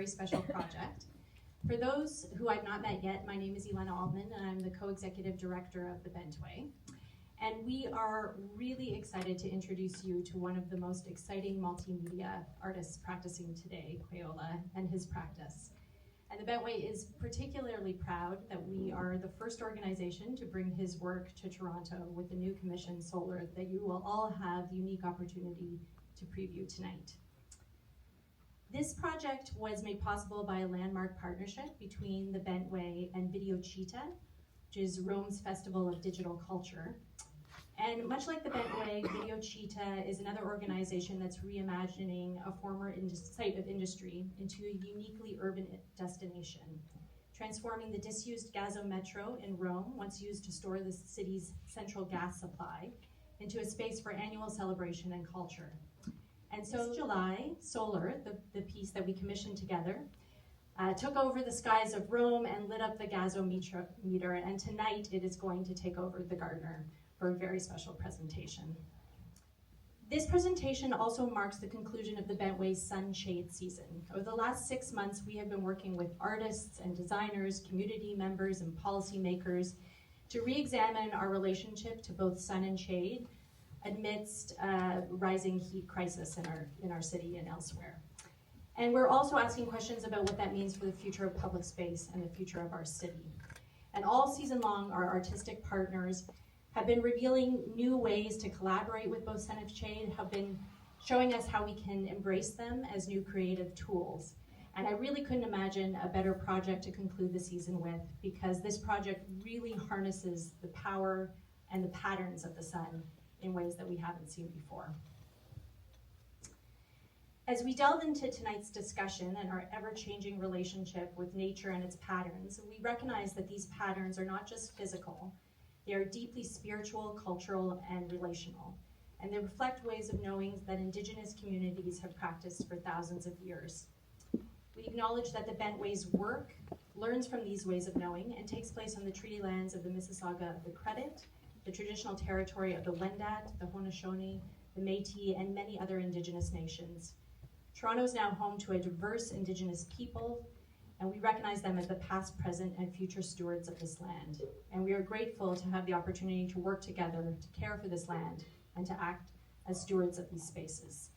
very special project. For those who I've not met yet, my name is Elena Altman, and I'm the co-executive director of the Bentway. And we are really excited to introduce you to one of the most exciting multimedia artists practicing today, Quayola, and his practice. And the Bentway is particularly proud that we are the first organization to bring his work to Toronto with the new commission, Solar, that you will all have the unique opportunity to preview tonight. This project was made possible by a landmark partnership between the Bentway and Video Cheetah, which is Rome's festival of digital culture. And much like the Bentway, Video Cheetah is another organization that's reimagining a former site of industry into a uniquely urban destination, transforming the disused Gazo Metro in Rome, once used to store the city's central gas supply, into a space for annual celebration and culture. And so this July, Solar, the piece that we commissioned together, took over the skies of Rome and lit up the Gazo meter, and tonight it is going to take over the Gardner for a very special presentation. This presentation also marks the conclusion of the Bentway's Sunshade season. Over the last 6 months, we have been working with artists and designers, community members, and policymakers to re-examine our relationship to both sun and shade amidst rising heat crisis in our city and elsewhere. And we're also asking questions about what that means for the future of public space and the future of our city. And all season long, our artistic partners have been revealing new ways to collaborate with both sun and shade, have been showing us how we can embrace them as new creative tools. And I really couldn't imagine a better project to conclude the season with, because this project really harnesses the power and the patterns of the sun in ways that we haven't seen before. As we delve into tonight's discussion and our ever-changing relationship with nature and its patterns, we recognize that these patterns are not just physical. They are deeply spiritual, cultural, and relational. And they reflect ways of knowing that Indigenous communities have practiced for thousands of years. We acknowledge that the Bentway's work learns from these ways of knowing and takes place on the treaty lands of the Mississauga of the Credit, the traditional territory of the Wendat, the Haudenosaunee, the Métis, and many other Indigenous nations. Toronto is now home to a diverse Indigenous people, and we recognize them as the past, present, and future stewards of this land. And we are grateful to have the opportunity to work together to care for this land and to act as stewards of these spaces.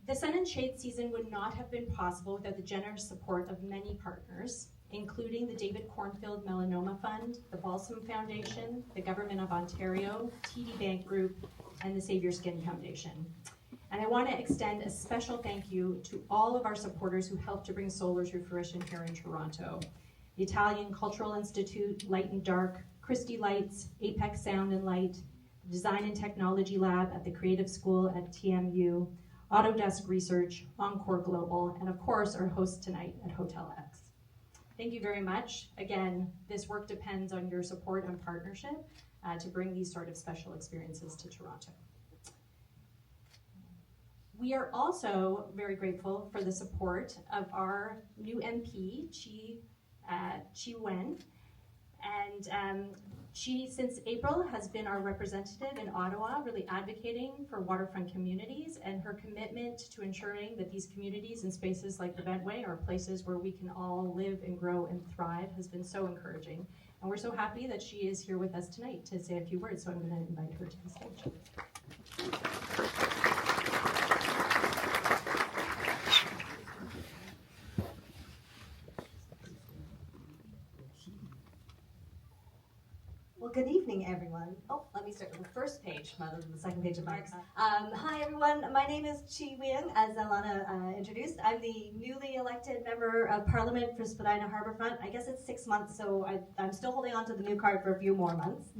The Sun and Shade season would not have been possible without the generous support of many partners, including the David Cornfield Melanoma Fund, the Balsam Foundation, the Government of Ontario, TD Bank Group, and the Save Your Skin Foundation. And I want to extend a special thank you to all of our supporters who helped to bring Solar to fruition here in Toronto. The Italian Cultural Institute, Light and Dark, Christie Lights, Apex Sound and Light, the Design and Technology Lab at the Creative School at TMU, Autodesk Research, Encore Global, and of course our host tonight at Hotel X. Thank you very much. Again, this work depends on your support and partnership to bring these sort of special experiences to Toronto. We are also very grateful for the support of our new MP, Chi Wen. And she, since April, has been our representative in Ottawa, really advocating for waterfront communities, and her commitment to ensuring that these communities and spaces like the Bentway are places where we can all live and grow and thrive has been so encouraging. And we're so happy that she is here with us tonight to say a few words, so I'm going to invite her to the stage. Well, good evening, everyone. Oh, let me start with the first page rather than the second page of marks. Hi, everyone. My name is Chi Wen, as Alana introduced. I'm the newly elected member of Parliament for Spadina Harbourfront. I guess it's 6 months, so I'm still holding on to the new card for a few more months.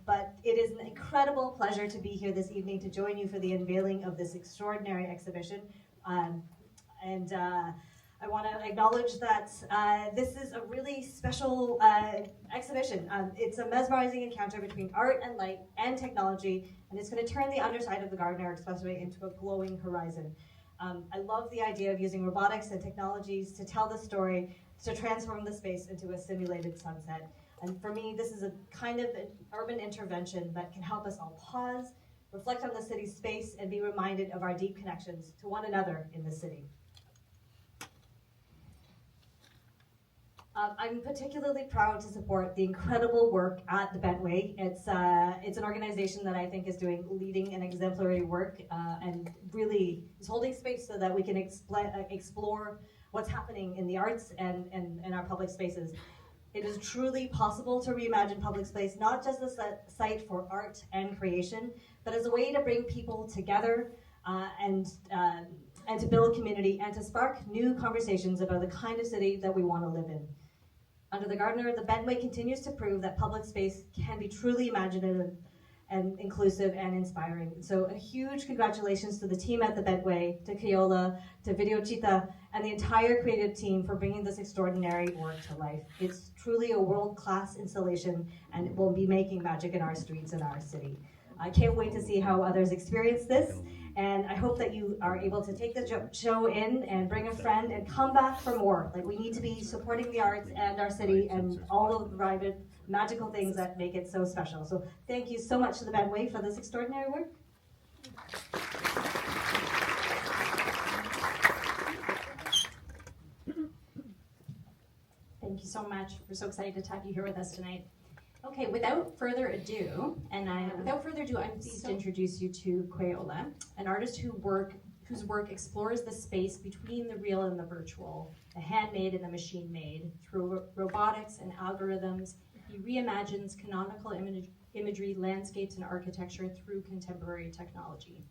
But it is an incredible pleasure to be here this evening to join you for the unveiling of this extraordinary exhibition. I want to acknowledge that this is a really special exhibition. It's a mesmerizing encounter between art and light and technology, and it's going to turn the underside of the Gardner Expressway into a glowing horizon. I love the idea of using robotics and technologies to tell the story, to transform the space into a simulated sunset. And for me, this is a kind of an urban intervention that can help us all pause, reflect on the city's space, and be reminded of our deep connections to one another in the city. I'm particularly proud to support the incredible work at the Bentway. It's an organization that I think is doing leading and exemplary work and really is holding space so that we can explore what's happening in the arts and in our public spaces. It is truly possible to reimagine public space, not just as a site for art and creation, but as a way to bring people together and to build community and to spark new conversations about the kind of city that we want to live in. Under the Gardener, the Bentway continues to prove that public space can be truly imaginative and inclusive and inspiring. So a huge congratulations to the team at the Bentway, to Quayola, to Videochita, and the entire creative team for bringing this extraordinary work to life. It's truly a world-class installation and it will be making magic in our streets and our city. I can't wait to see how others experience this, and I hope that you are able to take the show in and bring a friend and come back for more. Like, we need to be supporting the arts and our city and all of the private magical things that make it so special. So thank you so much to the Bentway for this extraordinary work. Thank you so much. We're so excited to have you here with us tonight. Okay, without further ado, I'm pleased to introduce you to Quayola, an artist whose work explores the space between the real and the virtual, the handmade and the machine-made. Through robotics and algorithms, he reimagines canonical imagery, landscapes, and architecture through contemporary technology.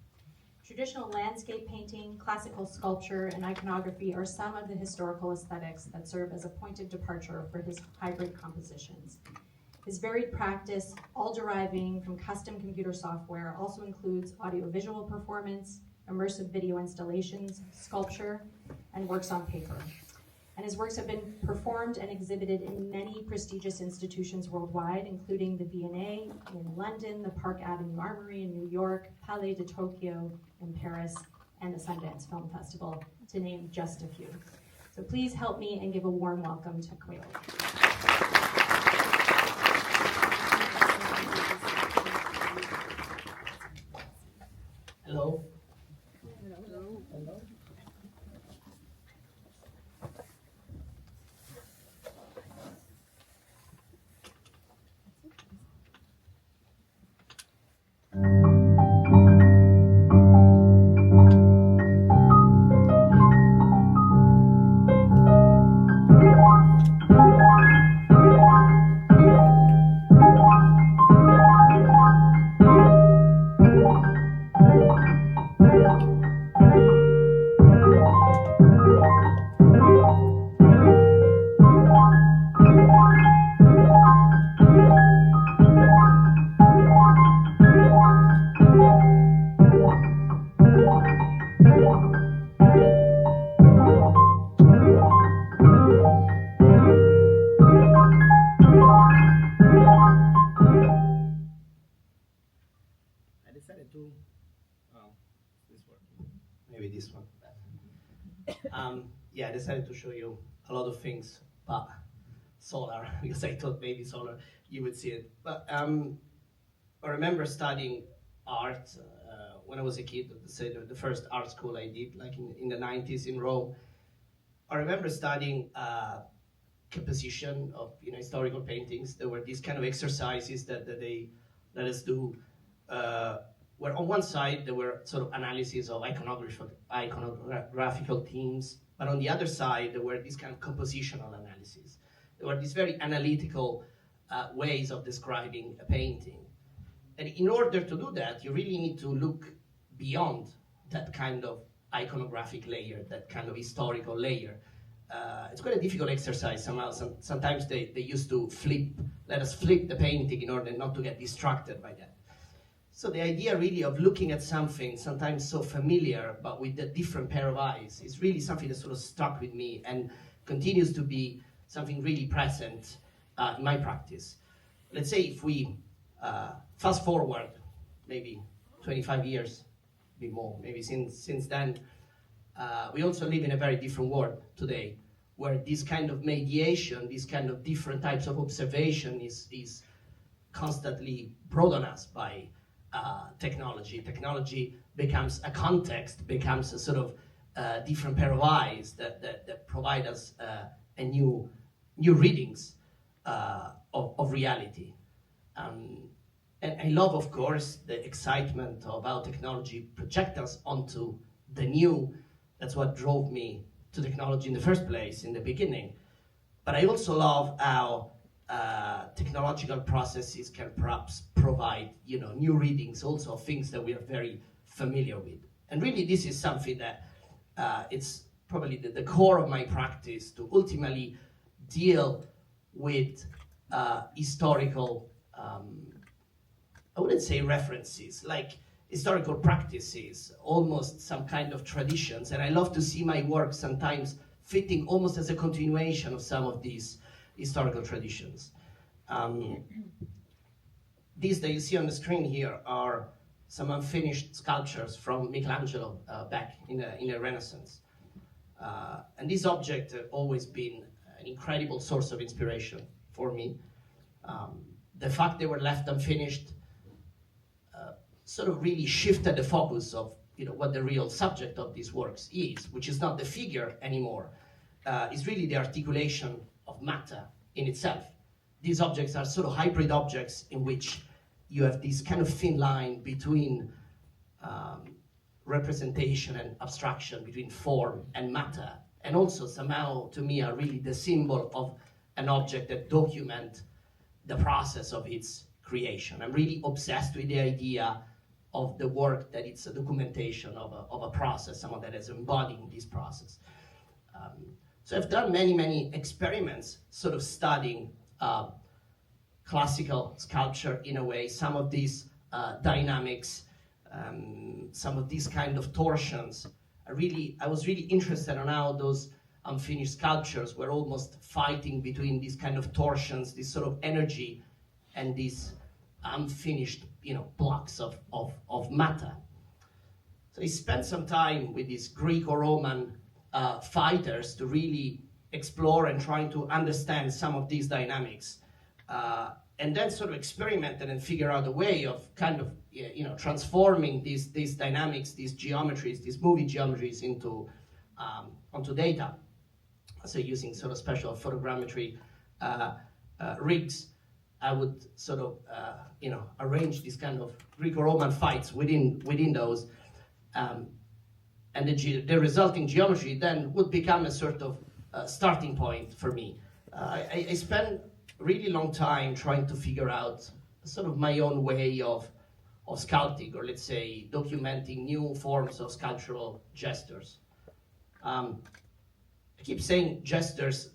Traditional landscape painting, classical sculpture, and iconography are some of the historical aesthetics that serve as a point of departure for his hybrid compositions. His varied practice, all deriving from custom computer software, also includes audiovisual performance, immersive video installations, sculpture, and works on paper. And his works have been performed and exhibited in many prestigious institutions worldwide, including the V&A in London, the Park Avenue Armory in New York, Palais de Tokyo in Paris, and the Sundance Film Festival, to name just a few. So please help me and give a warm welcome to Quayola. Hello. Hello. Hello. Maybe this one. Yeah, I decided to show you a lot of things, but solar, because I thought maybe solar, you would see it. But I remember studying art when I was a kid, the first art school I did, like in the 90s in Rome. I remember studying composition of historical paintings. There were these kind of exercises that they let us do, where on one side there were sort of analysis of iconographical themes, but on the other side there were these kind of compositional analysis. There were these very analytical ways of describing a painting. And in order to do that, you really need to look beyond that kind of iconographic layer, that kind of historical layer. It's quite a difficult exercise somehow. Sometimes they used to let us flip the painting in order not to get distracted by that. So the idea really of looking at something sometimes so familiar, but with a different pair of eyes, is really something that sort of stuck with me and continues to be something really present in my practice. Let's say if we fast forward maybe 25 years, a bit more, maybe since then, we also live in a very different world today, where this kind of mediation, this kind of different types of observation is constantly brought on us by technology. Technology becomes a context, becomes a sort of different pair of eyes that provide us a new new readings of reality. And I love, of course, the excitement of how technology projects us onto the new. That's what drove me to technology in the first place, in the beginning. But I also love how technological processes can perhaps provide, new readings, also things that we are very familiar with. And really, this is something that it's probably the core of my practice, to ultimately deal with historical, I wouldn't say references, like historical practices, almost some kind of traditions. And I love to see my work sometimes fitting almost as a continuation of some of these historical traditions. These that you see on the screen here are some unfinished sculptures from Michelangelo back in the Renaissance. And these objects have always been an incredible source of inspiration for me. The fact they were left unfinished sort of really shifted the focus of what the real subject of these works is, which is not the figure anymore. It's really the articulation of matter in itself. These objects are sort of hybrid objects in which you have this kind of thin line between representation and abstraction, between form and matter, and also somehow to me are really the symbol of an object that documents the process of its creation. I'm really obsessed with the idea of the work that it's a documentation of a process, someone that is embodying this process. So I've done many experiments sort of studying classical sculpture in a way, some of these dynamics, some of these kind of torsions. I was really interested in how those unfinished sculptures were almost fighting between these kind of torsions, this sort of energy, and these unfinished, blocks of matter. So I spent some time with these Greco-Roman fighters to really explore and trying to understand some of these dynamics, and then sort of experimented and figure out a way of kind of transforming these dynamics, these geometries, these moving geometries onto data. So using sort of special photogrammetry rigs, I would sort of arrange these kind of Greco-Roman fights within those, and the resulting geometry then would become a sort of starting point for me. I spent a really long time trying to figure out sort of my own way of sculpting, or let's say documenting new forms of sculptural gestures. I keep saying gestures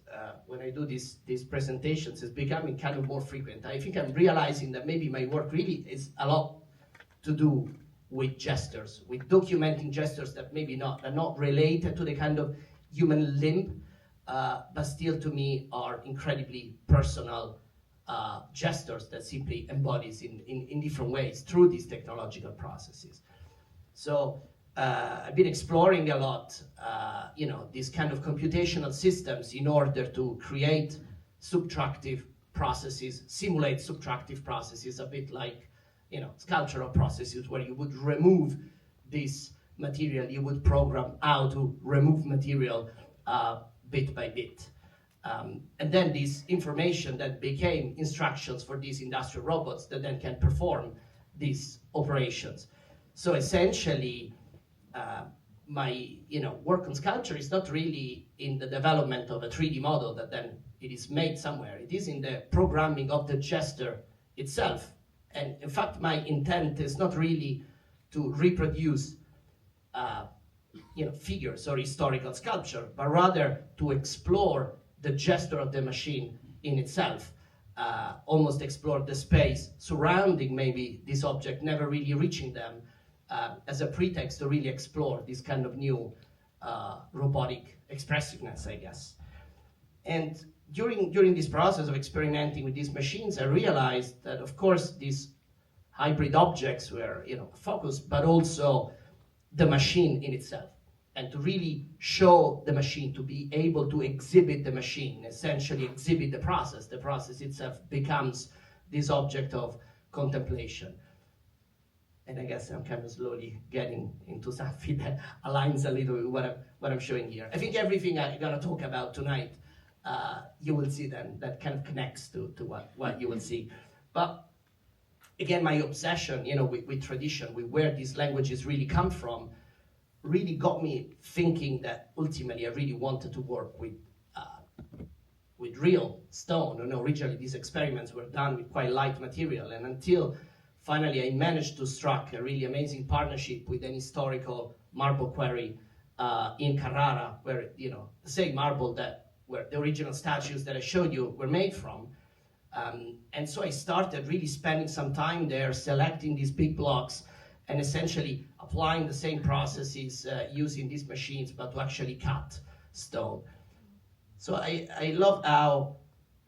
when I do these presentations. It's becoming kind of more frequent. I think I'm realizing that maybe my work really is a lot to do with gestures, with documenting gestures that maybe are not related to the kind of human limb, but still to me are incredibly personal gestures that simply embodies in different ways through these technological processes. So I've been exploring a lot, these kind of computational systems in order to create subtractive processes, simulate subtractive processes, a bit like, sculptural processes where you would remove this material, you would program how to remove material bit by bit. And then this information that became instructions for these industrial robots that then can perform these operations. So essentially, my work on sculpture is not really in the development of a 3D model that then it is made somewhere. It is in the programming of the gesture itself. And in fact, my intent is not really to reproduce figures or historical sculpture, but rather to explore the gesture of the machine in itself, almost explore the space surrounding maybe this object, never really reaching them, as a pretext to really explore this kind of new robotic expressiveness, I guess. And during this process of experimenting with these machines, I realized that, of course, these hybrid objects were, focused, but also the machine in itself. And to really show the machine, to be able to exhibit the machine, essentially exhibit the process itself becomes this object of contemplation. And I guess I'm kind of slowly getting into something that aligns a little with what I'm showing here. I think everything I'm going to talk about tonight you will see then that kind of connects to what you will see. But again, my obsession, with tradition, with where these languages really come from, really got me thinking that ultimately I really wanted to work with real stone. Originally these experiments were done with quite light material, and until finally I managed to strike a really amazing partnership with an historical marble quarry in Carrara, where the same marble where the original statues that I showed you were made from. And so I started really spending some time there, selecting these big blocks and essentially applying the same processes using these machines, but to actually cut stone. So I love how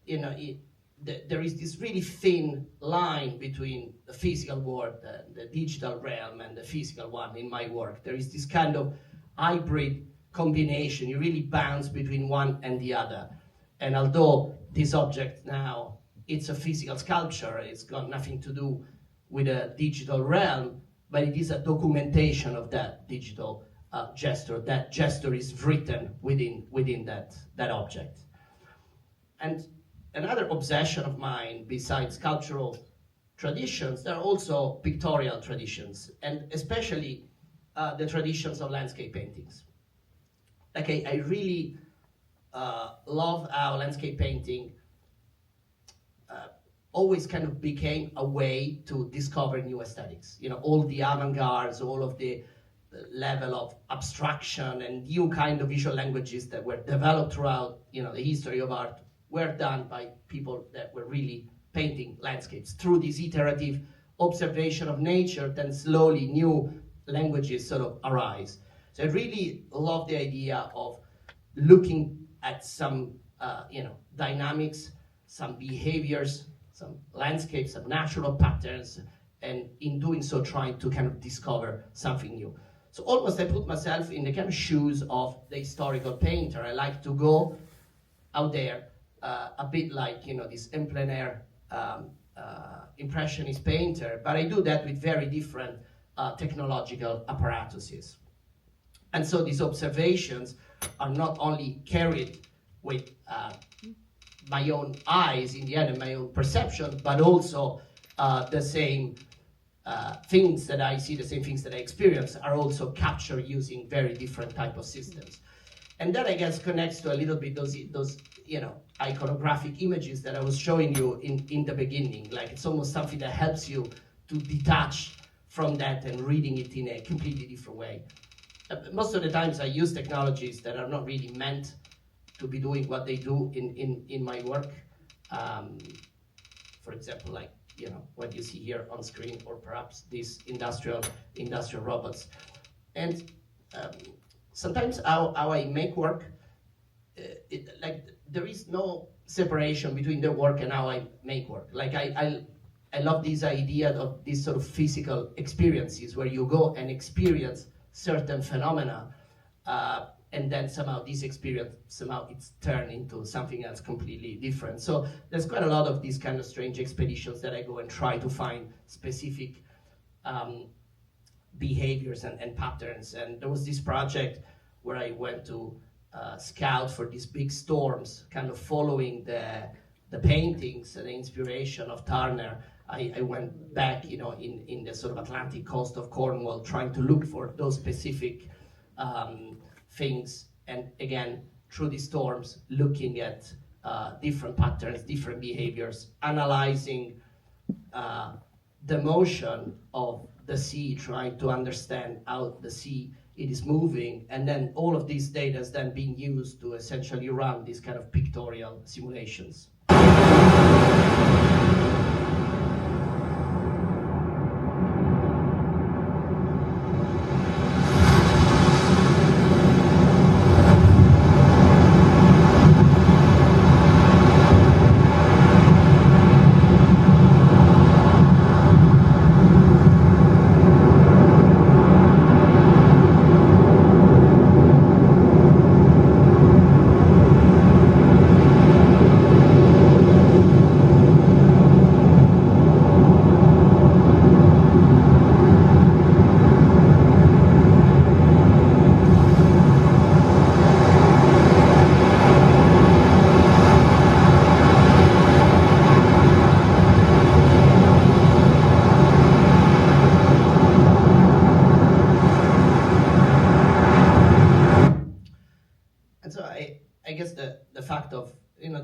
there is this really thin line between the physical world, the digital realm, and the physical one in my work. There is this kind of hybrid combination. You really bounce between one and the other. And although this object now, it's a physical sculpture, it's got nothing to do with a digital realm, but it is a documentation of that digital gesture. That gesture is written within that object. And another obsession of mine, besides cultural traditions, there are also pictorial traditions, and especially the traditions of landscape paintings. I really love how landscape painting always kind of became a way to discover new aesthetics. All the avant-gardes, all of the level of abstraction and new kind of visual languages that were developed throughout the history of art were done by people that were really painting landscapes. Through this iterative observation of nature, then slowly new languages sort of arise. So I really love the idea of looking at some dynamics, some behaviors, some landscapes, some natural patterns, and in doing so trying to kind of discover something new. So almost I put myself in the kind of shoes of the historical painter. I like to go out there, a bit like this en plein air impressionist painter, but I do that with very different technological apparatuses. And so these observations are not only carried with my own eyes in the end and my own perception, but also the same things that I see, the same things that I experience are also captured using very different type of systems. And that, I guess, connects to a little bit those iconographic images that I was showing you in the beginning. Like, it's almost something that helps you to detach from that and reading it in a completely different way. Most of the times I use technologies that are not really meant to be doing what they do in my work. For example, like what you see here on screen, or perhaps these industrial robots. And sometimes how I make work, there is no separation between the work and how I make work. Like I love this idea of these sort of physical experiences where you go and experience certain phenomena, and then somehow this experience, it's turned into something else completely different. So there's quite a lot of these kind of strange expeditions that I go and try to find specific behaviors and patterns. And there was this project where I went to scout for these big storms, kind of following the paintings and the inspiration of Turner. I went back, in the sort of Atlantic coast of Cornwall, trying to look for those specific things. And again, through the storms, looking at different patterns, different behaviors, analyzing the motion of the sea, trying to understand how the sea it is moving, and then all of these data is then being used to essentially run these kind of pictorial simulations.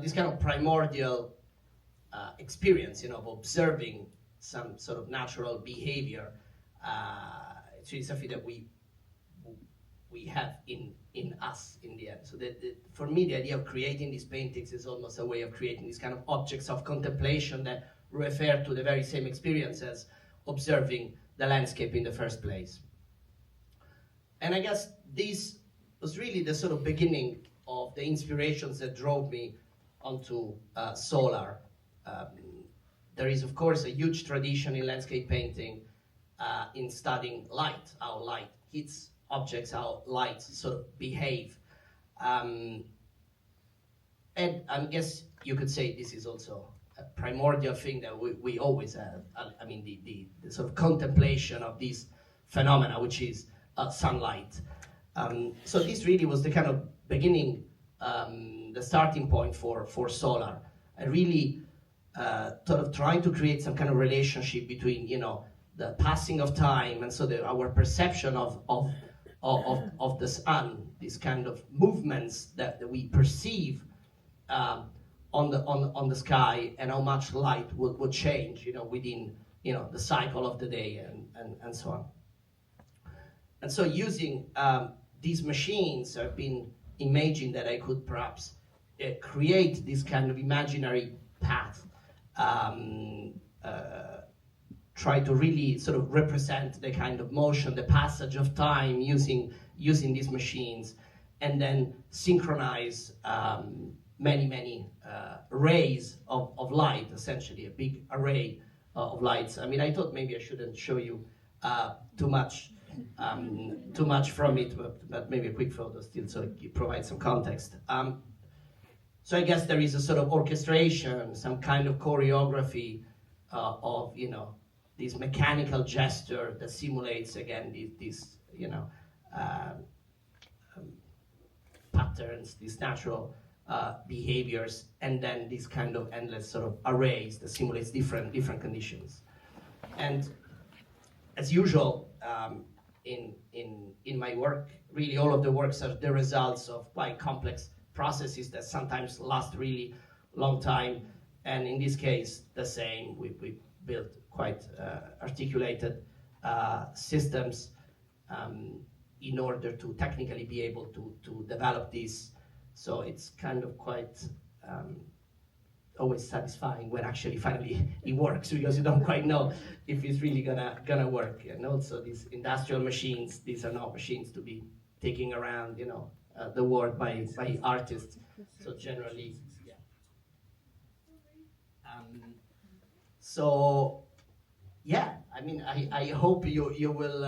this kind of primordial experience, of observing some sort of natural behavior. It's really something that we have in us in the end. So for me, the idea of creating these paintings is almost a way of creating these kind of objects of contemplation that refer to the very same experience as observing the landscape in the first place. And I guess this was really the sort of beginning of the inspirations that drove me onto solar. There is, of course, a huge tradition in landscape painting in studying light, how light hits objects, how light sort of behave. And I guess you could say this is also a primordial thing that we always have. I mean, the sort of contemplation of these phenomena, which is sunlight. So this really was the kind of beginning, the starting point for solar. I really sort of trying to create some kind of relationship between, the passing of time and so our perception of the sun, these kind of movements that we perceive on the sky, and how much light would change, within, the cycle of the day and so on. And so using these machines, I've been imagining that I could perhaps create this kind of imaginary path, try to really sort of represent the kind of motion, the passage of time using these machines, and then synchronize many rays of light, essentially a big array of lights. I mean, I thought maybe I shouldn't show you too much from it, but maybe a quick photo still, so it provides some context. So I guess there is a sort of orchestration, some kind of choreography of, this mechanical gesture that simulates, again, these patterns, these natural behaviors, and then these kind of endless sort of arrays that simulates different conditions. And as usual, in my work, really all of the works are the results of quite complex processes that sometimes last really long time, and in this case, the same. We built quite articulated systems in order to technically be able to develop this. So it's kind of quite always satisfying when actually finally it works, because you don't quite know if it's really gonna work. And also these industrial machines, these are not machines to be taking around, the world by artists. So generally, yeah. So yeah, I mean, I hope you will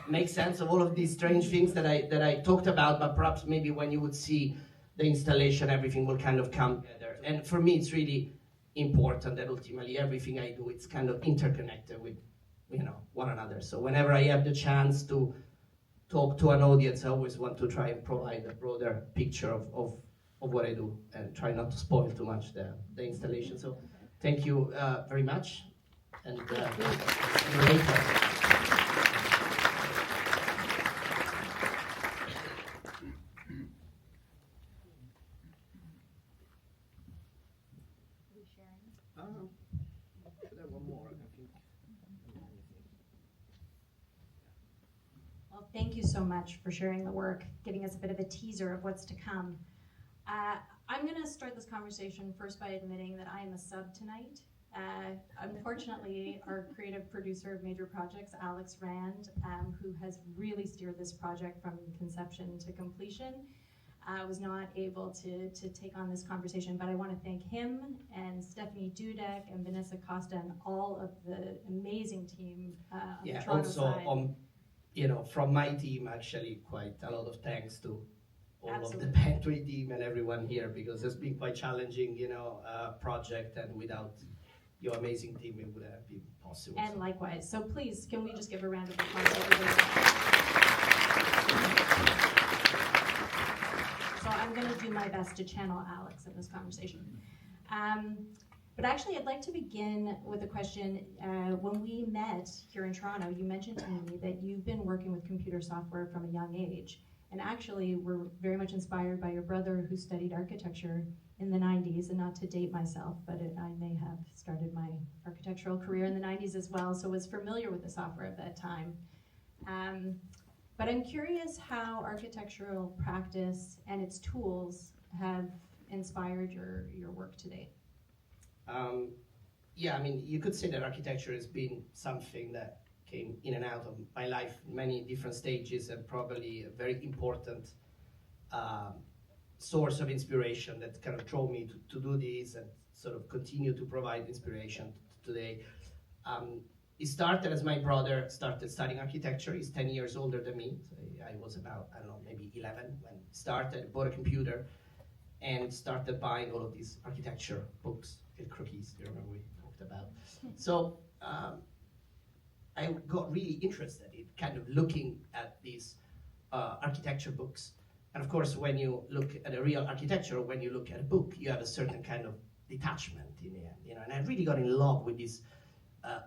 make sense of all of these strange things that I talked about, but perhaps maybe when you would see the installation, everything will kind of come together. And for me, it's really important that ultimately everything I do, it's kind of interconnected with, one another. So whenever I have the chance to talk to an audience, I always want to try and provide a broader picture of what I do, and try not to spoil too much the installation. So thank you very much, and see you later. Should have one more, I think. Well, thank you so much for sharing the work, giving us a bit of a teaser of what's to come. I'm going to start this conversation first by admitting that I am a sub tonight. Unfortunately, our creative producer of major projects, Alex Rand, who has really steered this project from conception to completion, was not able to take on this conversation, but I want to thank him and Stephanie Dudek and Vanessa Costa and all of the amazing team on the Toronto side. From my team, actually, quite a lot of thanks to all Absolutely. of the Bentway team and everyone here, because it's been quite challenging, project, and without your amazing team, it would have been possible. And likewise. So please, can we just give a round of applause to everybody? So I'm going to do my best to channel Alex in this conversation. But actually, I'd like to begin with a question. When we met here in Toronto, you mentioned to me that you've been working with computer software from a young age. and actually were very much inspired by your brother who studied architecture in the 90s, and not to date myself, but I may have started my architectural career in the 90s as well, so was familiar with the software at that time. But I'm curious how architectural practice and its tools have inspired your work today. Yeah, I mean, you could say that architecture has been something that came in and out of my life in many different stages, and probably a very important source of inspiration that kind of drove me to do this and sort of continue to provide inspiration today. It started as my brother started studying architecture. He's 10 years older than me. So I was about, I don't know, maybe 11 when he started, bought a computer, and started buying all of these architecture books and cookies, you remember we talked about. So I got really interested in kind of looking at these architecture books. And of course, when you look at a real architecture, when you look at a book, you have a certain kind of detachment in the end, you know. And I really got in love with these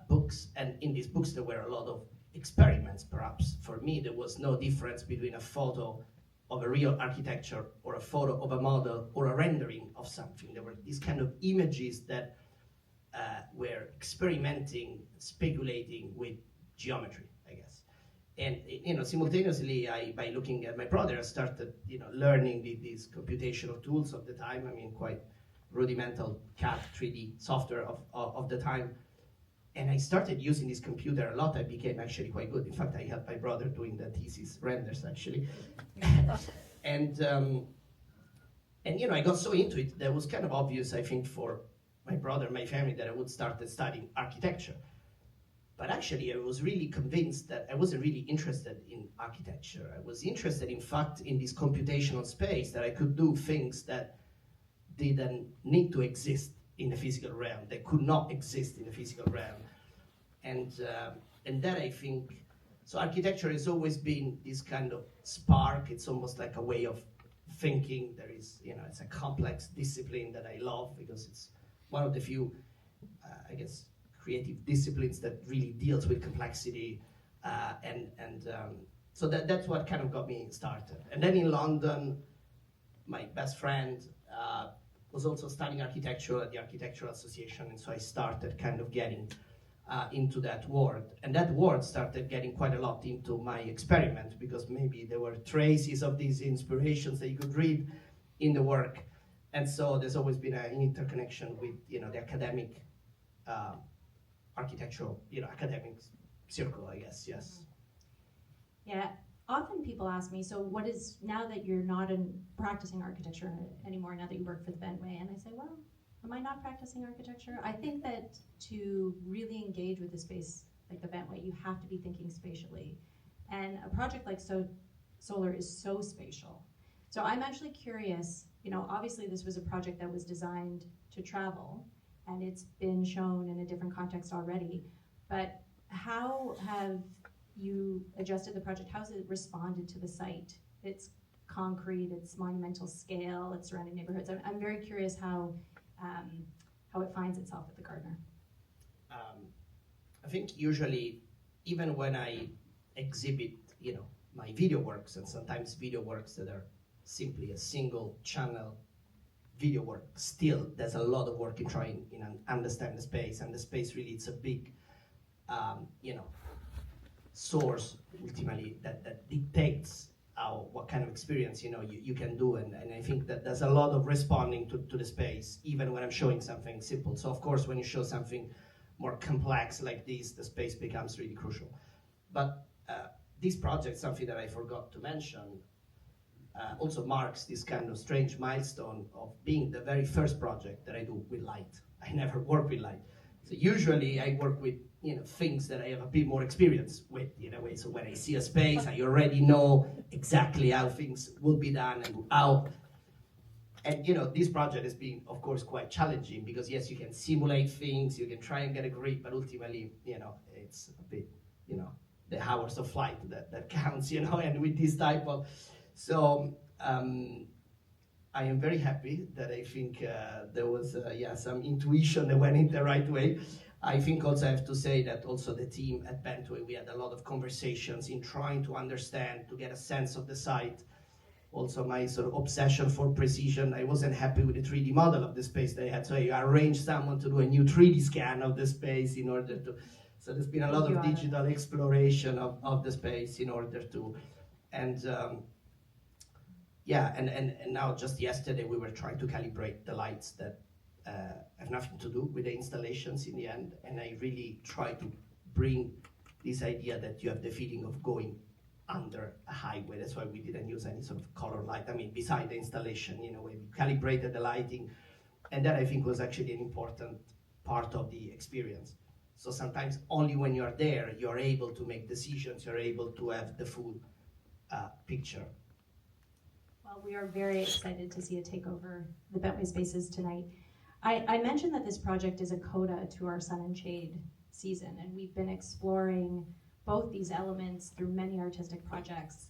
books, and in these books there were a lot of experiments. Perhaps for me there was no difference between a photo of a real architecture or a photo of a model or a rendering of something. There were these kind of images that were experimenting, speculating with geometry, I guess. And you know, simultaneously, by looking at my brother, I started, you know, learning these computational tools of the time. I mean, quite rudimental CAD 3D software of the time. And I started using this computer a lot. I became actually quite good. In fact, I helped my brother doing the thesis renders, actually. and you know, I got so into it that it was kind of obvious, I think, for my brother, my family, that I would start studying architecture. But actually, I was really convinced that I wasn't really interested in architecture. I was interested, in fact, in this computational space, that I could do things that didn't need to exist in the physical realm, that could not exist in the physical realm. And that, I think, so architecture has always been this kind of spark. It's almost like a way of thinking. There is, you know, it's a complex discipline that I love because it's one of the few, I guess, creative disciplines that really deals with complexity. So that's what kind of got me started. And then in London, my best friend was also studying architecture at the Architectural Association, and so I started kind of getting into that world. And that world started getting quite a lot into my experiment, because maybe there were traces of these inspirations that you could read in the work. And so there's always been an interconnection with, you know, the academic architectural, you know, academic circle, I guess, yes. Yeah, often people ask me, so what is, now that you're not practicing architecture anymore, now that you work for the Bentway, and I say, well, am I not practicing architecture? I think that to really engage with the space like the Bentway, you have to be thinking spatially. And a project like Solar is so spatial. So I'm actually curious, you know, obviously this was a project that was designed to travel, and it's been shown in a different context already, but how have you adjusted the project? How has it responded to the site? It's concrete, it's monumental scale, it's surrounding neighborhoods. I'm very curious how it finds itself at the Gardner. I think usually, even when I exhibit, you know, my video works, and sometimes video works that are simply a single channel video work, still there's a lot of work in trying, you know, understand the space, and the space really, it's a big, you know, source ultimately that dictates what kind of experience, you know, you can do, and I think that there's a lot of responding to the space, even when I'm showing something simple. So of course, when you show something more complex like this, the space becomes really crucial. But this project, something that I forgot to mention, also marks this kind of strange milestone of being the very first project that I do with light. I never work with light. So usually I work with, you know, things that I have a bit more experience with, in a way. So when I see a space, I already know exactly how things will be done and how. And you know, this project has been, of course, quite challenging, because yes, you can simulate things, you can try and get a grip, but ultimately, you know, it's a bit, you know, the hours of flight that counts, you know, and with this type of, so I am very happy that I think there was, some intuition that went in the right way. I think also I have to say that also the team at Bentway, we had a lot of conversations in trying to understand, to get a sense of the site. Also my sort of obsession for precision, I wasn't happy with the 3D model of the space they had, so I arranged someone to do a new 3D scan of the space in order to, so there's been a lot of digital exploration of the space in order to, and yeah, and now just yesterday we were trying to calibrate the lights that have nothing to do with the installations in the end, and I really try to bring this idea that you have the feeling of going under a highway. That's why we didn't use any sort of color light. I mean, beside the installation, you know, we calibrated the lighting, and that I think was actually an important part of the experience. So sometimes only when you're there, you're able to make decisions, you're able to have the full picture. Well, we are very excited to see it take over the Bentway spaces tonight. I mentioned that this project is a coda to our Sun and Shade season, and we've been exploring both these elements through many artistic projects,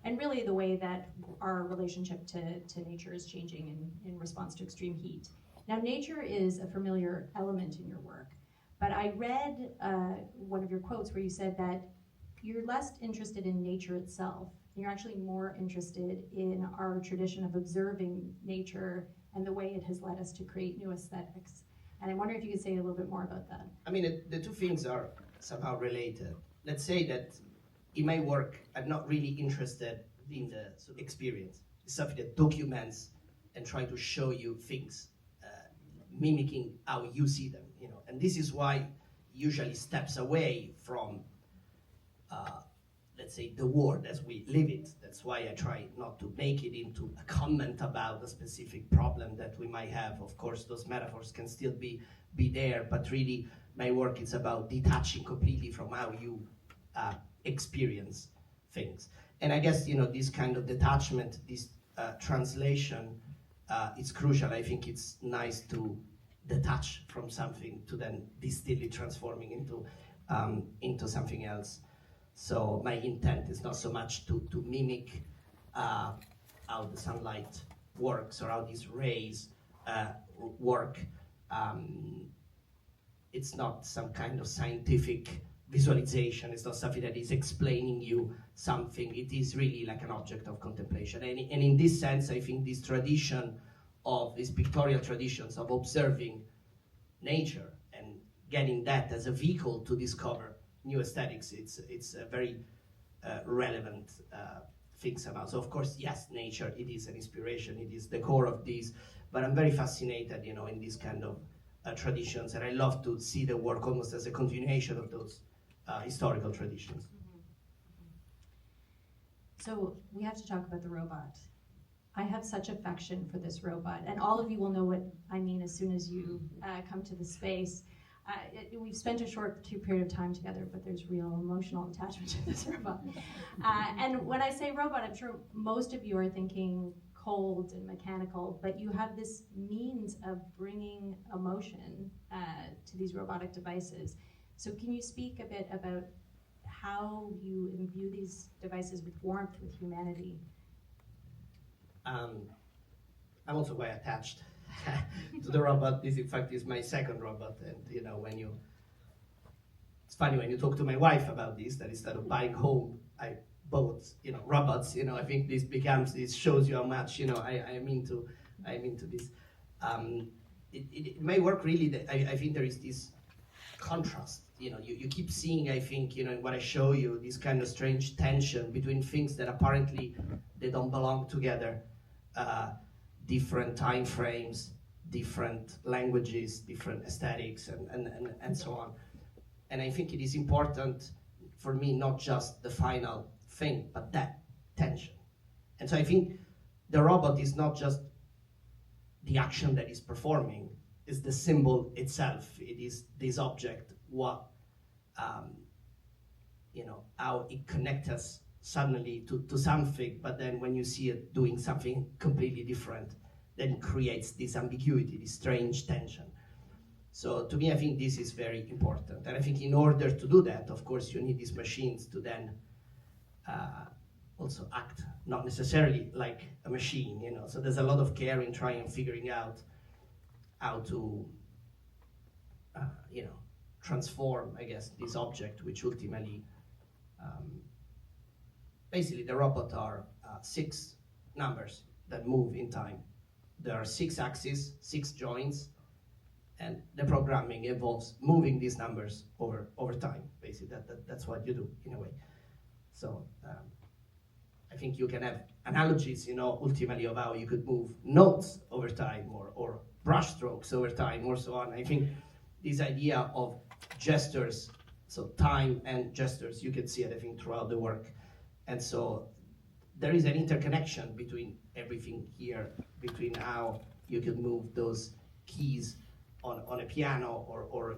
and really the way that our relationship to nature is changing in response to extreme heat. Now, nature is a familiar element in your work, but I read one of your quotes where you said that you're less interested in nature itself, and you're actually more interested in our tradition of observing nature and the way it has led us to create new aesthetics. And I wonder if you could say a little bit more about that. I mean, the two things are somehow related. Let's say that in my work, I'm not really interested in the sort of experience. It's something that documents and try to show you things, mimicking how you see them, you know. And this is why usually steps away from, let's say, the world as we live it. That's why I try not to make it into a comment about a specific problem that we might have. Of course, those metaphors can still be there, but really my work is about detaching completely from how you experience things. And I guess, you know, this kind of detachment, this translation, is crucial. I think it's nice to detach from something to then distill it, transforming into something else. So my intent is not so much to mimic how the sunlight works or how these rays work. It's not some kind of scientific visualization. It's not something that is explaining you something. It is really like an object of contemplation. And in this sense, I think this tradition of these pictorial traditions of observing nature and getting that as a vehicle to discover new aesthetics, it's a very relevant thing somehow. So of course, yes, nature, it is an inspiration, it is the core of this, but I'm very fascinated, you know, in these kind of traditions, and I love to see the work almost as a continuation of those historical traditions. So we have to talk about the robot. I have such affection for this robot, and all of you will know what I mean as soon as you come to the space. We've spent a short period of time together, but there's real emotional attachment to this robot. And when I say robot, I'm sure most of you are thinking cold and mechanical, but you have this means of bringing emotion to these robotic devices. So can you speak a bit about how you imbue these devices with warmth, with humanity? I'm also quite attached to the robot. This, in fact, is my second robot, and you know, it's funny when you talk to my wife about this, that instead of buying home, I bought, you know, robots. You know, I think this shows you how much, you know, I'm into this. It may work really. That I think there is this contrast. You know, you keep seeing, I think, you know, in what I show you, this kind of strange tension between things that apparently they don't belong together. Different time frames, different languages, different aesthetics, and so on. And I think it is important for me, not just the final thing, but that tension. And so I think the robot is not just the action that is performing, it's the symbol itself. It is this object, you know, how it connects us suddenly to something, but then when you see it doing something completely different, then it creates this ambiguity, this strange tension. So to me, I think this is very important. And I think in order to do that, of course, you need these machines to then also act, not necessarily like a machine, you know. So there's a lot of care in trying and figuring out how to, transform, I guess, this object, which ultimately, basically the robot are 6 numbers that move in time. There are 6 axes, 6 joints, and the programming involves moving these numbers over time. Basically, that's what you do in a way. So I think you can have analogies, ultimately of how you could move notes over time or brush strokes over time or so on. I think this idea of gestures, so time and gestures, you can see it, I think, throughout the work. And so there is an interconnection between everything here, between how you can move those keys on a piano or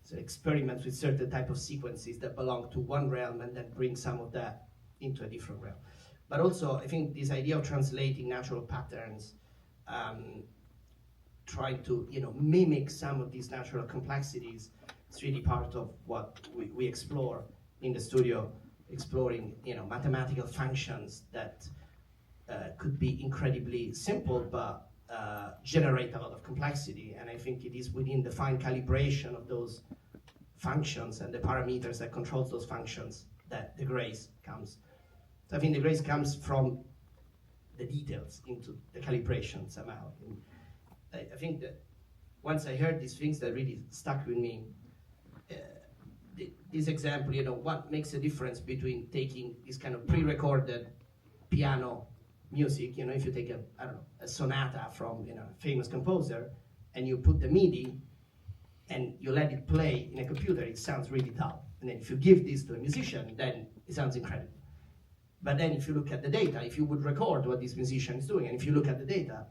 so experiments with certain type of sequences that belong to one realm and then bring some of that into a different realm. But also, I think this idea of translating natural patterns, trying to mimic some of these natural complexities, is really part of what we explore in the studio, exploring mathematical functions that could be incredibly simple, but generate a lot of complexity. And I think it is within the fine calibration of those functions and the parameters that controls those functions that the grace comes. So I think the grace comes from the details into the calibration somehow. And I think that once I heard these things, that really stuck with me. This example, what makes a difference between taking this kind of pre-recorded piano music, if you take a sonata from a famous composer, and you put the MIDI and you let it play in a computer, it sounds really dull. And then if you give this to a musician, then it sounds incredible. But then if you look at the data, if you would record what this musician is doing, and if you look at the data,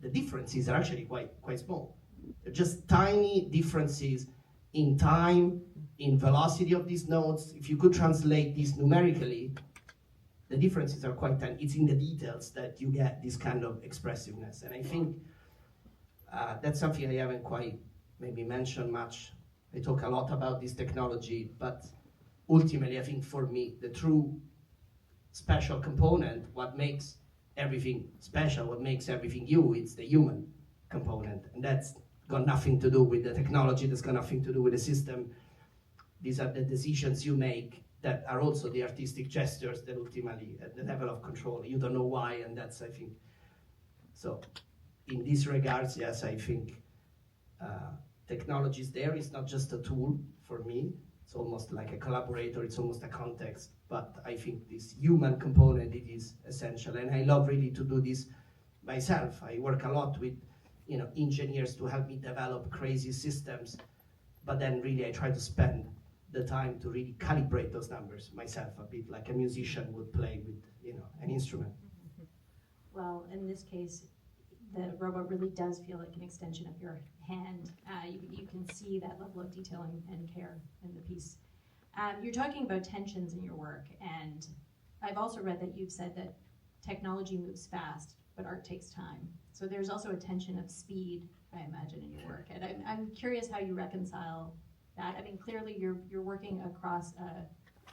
the differences are actually quite small. They're just tiny differences in time, in velocity of these notes. If you could translate this numerically, the differences are quite tiny. It's in the details that you get this kind of expressiveness. And I think that's something I haven't quite maybe mentioned much. I talk a lot about this technology, but ultimately I think for me, the true special component, what makes everything special, what makes everything you, it's the human component. And that's got nothing to do with the technology, that's got nothing to do with the system. These are the decisions you make that are also the artistic gestures that ultimately, at the level of control, you don't know why, and that's, I think, so in these regards, yes, I think technology is there. It's not just a tool for me. It's almost like a collaborator, it's almost a context, but I think this human component, it is essential, and I love really to do this myself. I work a lot with engineers to help me develop crazy systems, but then really I try to spend the time to really calibrate those numbers myself, a bit like a musician would play with an instrument. Well, in this case, the robot really does feel like an extension of your hand. You can see that level of detail and care in the piece. You're talking about tensions in your work, and I've also read that you've said that technology moves fast, but art takes time. So there's also a tension of speed, I imagine, in your work. And I'm curious how you reconcile that. I mean, clearly you're working across a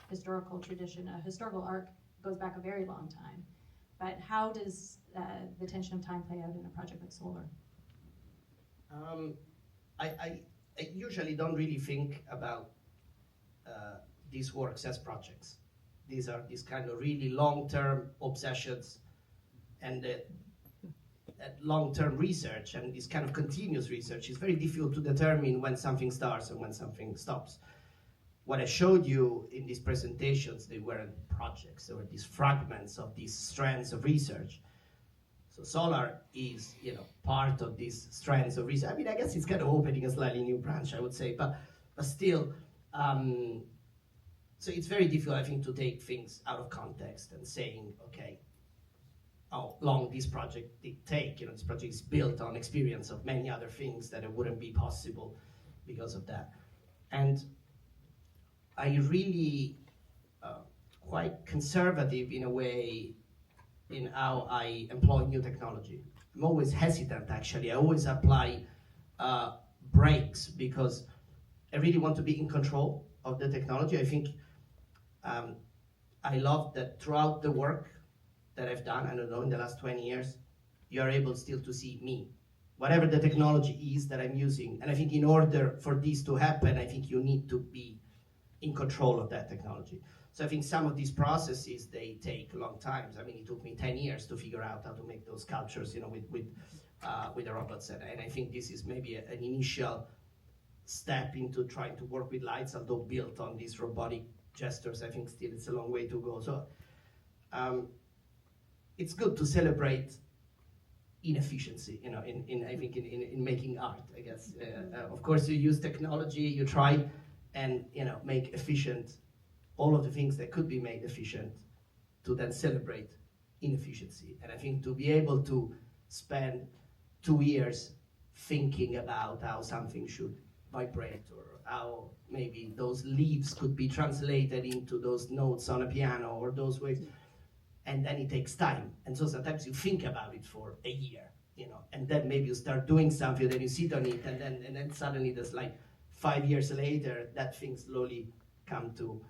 historical tradition. A historical arc goes back a very long time. But how does the tension of time play out in a project like Solar? I usually don't really think about these works as projects. These are these kind of really long-term obsessions and long-term research, and this kind of continuous research is very difficult to determine when something starts and when something stops. What I showed you in these presentations, they weren't projects, they were these fragments of these strands of research. So Solar is, part of these strands of research. I mean, I guess it's kind of opening a slightly new branch, I would say, but still, so it's very difficult, I think, to take things out of context and saying, okay, how long this project did take. This project is built on experience of many other things that it wouldn't be possible because of that. And I really quite conservative in a way in how I employ new technology. I'm always hesitant, actually. I always apply brakes because I really want to be in control of the technology. I think I love that throughout the work that I've done, I don't know, in the last 20 years, you are able still to see me whatever the technology is that I'm using. And I think in order for this to happen, I think you need to be in control of that technology. So I think some of these processes, they take long times. I mean, it took me 10 years to figure out how to make those sculptures, with the robots. And I think this is maybe an initial step into trying to work with lights, although built on these robotic gestures. I think still it's a long way to go. So it's good to celebrate inefficiency, in making art, I guess. Of course, you use technology, you try and, make efficient all of the things that could be made efficient, to then celebrate inefficiency. And I think to be able to spend 2 years thinking about how something should vibrate, or how maybe those leaves could be translated into those notes on a piano, or those ways, and then it takes time. And so sometimes you think about it for a year, and then maybe you start doing something, then you sit on it, and then suddenly there's like 5 years later, that thing slowly come to.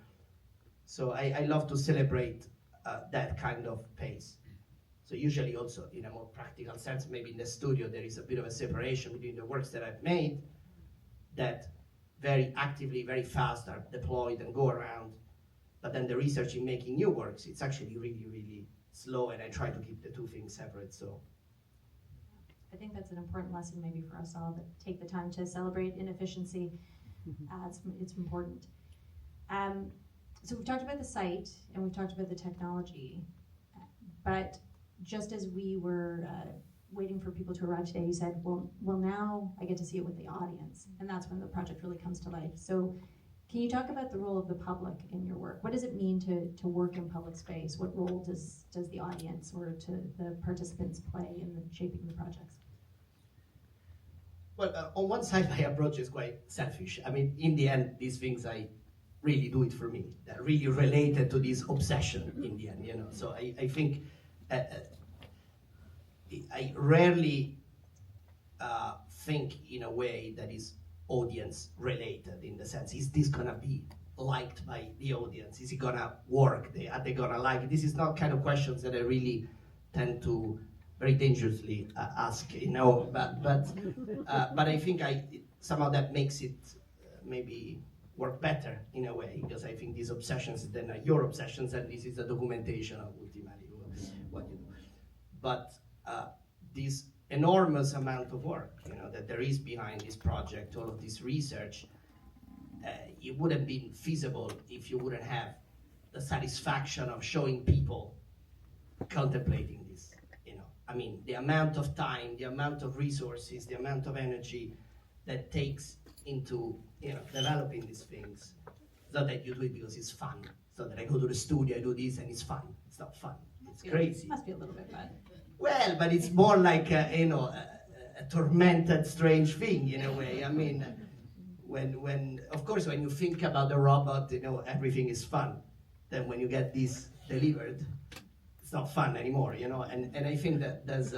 So I love to celebrate that kind of pace. So usually also, in a more practical sense, maybe in the studio, there is a bit of a separation between the works that I've made that very actively, very fast are deployed and go around. But then the research in making new works, it's actually really, really slow, and I try to keep the two things separate. So I think that's an important lesson maybe for us all, that take the time to celebrate inefficiency. It's important. So we've talked about the site and we've talked about the technology, but just as we were waiting for people to arrive today, you said, well, now I get to see it with the audience, and that's when the project really comes to life. So can you talk about the role of the public in your work? What does it mean to work in public space? What role does the audience or to the participants play in shaping the projects? Well, on one side, my approach is quite selfish. I mean, in the end, these things, I really do it for me. They're really related to this obsession in the end, So I think I rarely think in a way that is audience related, in the sense, is this gonna be liked by the audience? Is it gonna work? Are they gonna like it? This is not kind of questions that I really tend to very dangerously ask, but I think somehow that makes it maybe work better in a way, because I think these obsessions then are your obsessions, and this is a documentation of ultimately what you do. But this enormous amount of work, that there is behind this project, all of this research, it wouldn't be feasible if you wouldn't have the satisfaction of showing people contemplating this. I mean, the amount of time, the amount of resources, the amount of energy that takes into developing these things. It's not that you do it because it's fun. It's not that I go to the studio, I do this, and it's fun. It's not fun. It's crazy. It must be a little bit fun. Well, but it's more like a tormented, strange thing in a way. I mean, when of course when you think about the robot, everything is fun. Then when you get this delivered, it's not fun anymore, And I think that there's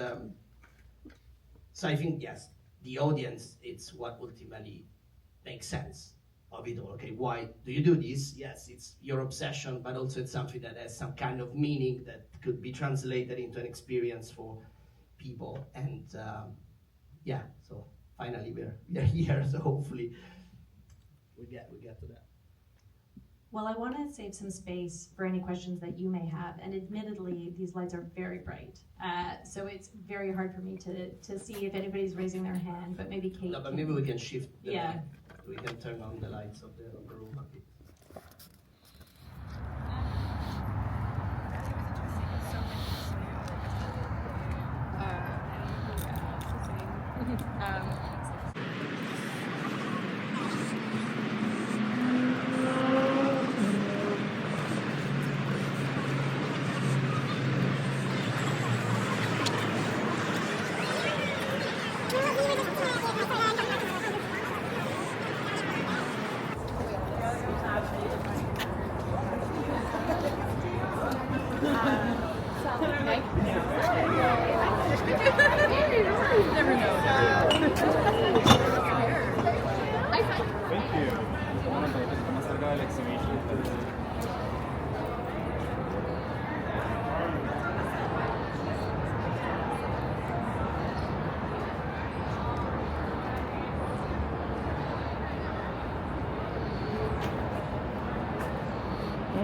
so I think, yes, the audience, it's what ultimately makes sense of it all. Okay, why do you do this? Yes, it's your obsession, but also it's something that has some kind of meaning that could be translated into an experience for people. And so finally we're here. So hopefully we get to that. Well, I want to save some space for any questions that you may have, and admittedly, these lights are very bright, so it's very hard for me to see if anybody's raising their hand, but maybe Kate. No, but maybe we can shift. Yeah. We can turn on the lights of the room a bit.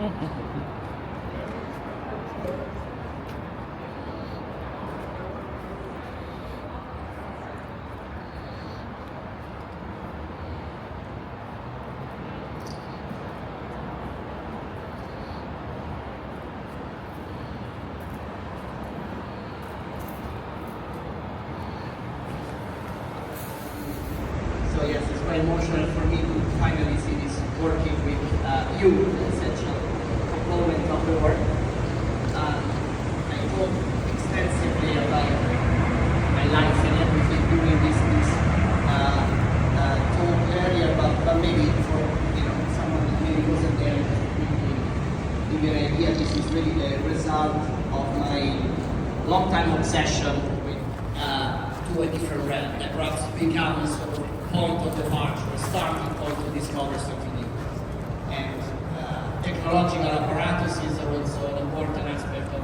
So yes, it's very emotional for me to finally see this working with you, the essential component of the work. I talked extensively about my life and everything during this talk earlier, but maybe for someone that maybe wasn't there, just to quickly give you an idea, this is really the result of my long-time obsession with to a different realm that perhaps becomes sort of point of departure, a starting point to discover something new. And technological apparatuses are also an important aspect of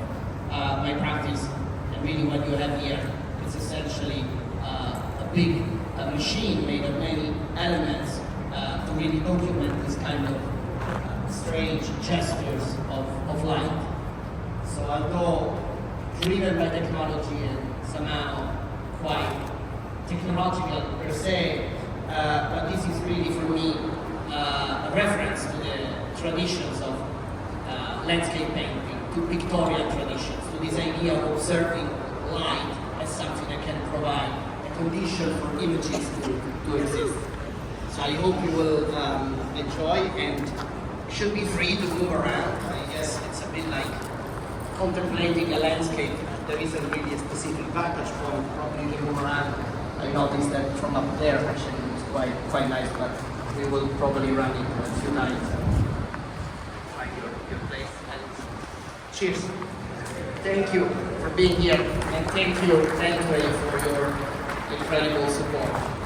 my practice. And really what you have here is essentially a big machine made of many elements to really document this kind of strange gestures of light. So although driven by technology and somehow quite technological per se, but this is really for me a reference to the traditions of landscape painting, to pictorial traditions, to this idea of observing light as something that can provide a condition for images to exist. So I hope you will enjoy and should be free to move around. I guess it's a bit like contemplating a landscape. There isn't really a specific vantage point, probably to move around. I noticed that from up there actually it's quite nice, but we will probably run into a few nights and find your place. And cheers. Thank you for being here, and thank you, Bentway, for your incredible support.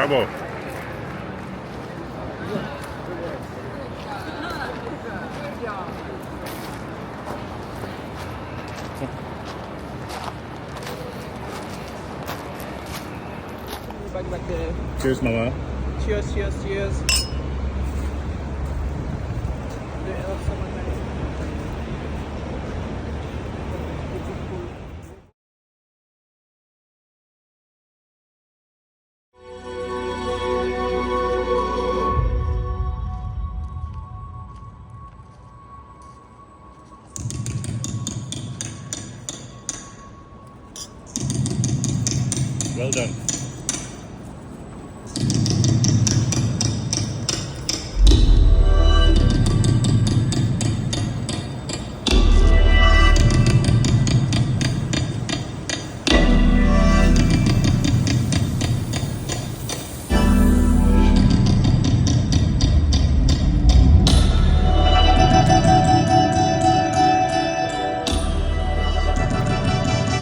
Bravo. Back there. Cheers, Mama. Cheers, cheers, cheers. Well done.